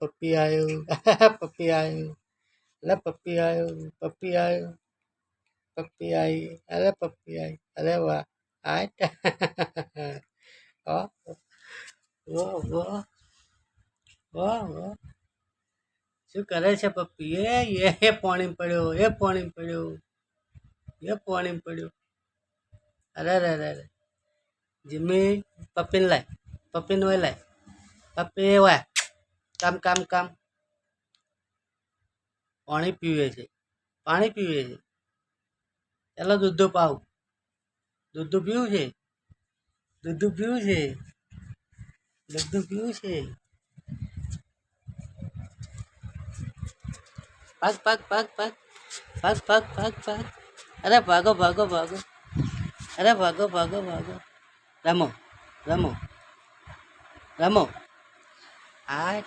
પપ્પી આવ્યું. પપ્પી આવ્યું. અરે પપ્પી આવ્યું. પપ્પી આવ્યું. પપ્પી આવી. અરે પપ્પી આવી. અરે વાહ. આટ. વાહ વાહ વાહ વાહ વાહ. શું કરે છે પપ્પી? એ પાણી પડ્યો. એ પાણી પડ્યો. એ પાણી પડ્યો. અરે અરે અરે અરે. જીમ્મી પપ્પીને લાય. પપ્પીને હોય લાય. પપ્પી વાય. કામ કામ કામ. પાણી પીવે છે. પાણી પીવે છે. ચાલો દૂધ પાવ. દૂધ પીવું છે. દૂધ પીવું છે. દૂધ પીવું છે. ભાગ ભાગ ભાગ ભાગ. ભાગ ભાગ ભાગ ભાગ. અરે ભાગો ભાગો ભાગો. અરે ભાગો ભાગો ભાગો. રમો રમો રમો. આ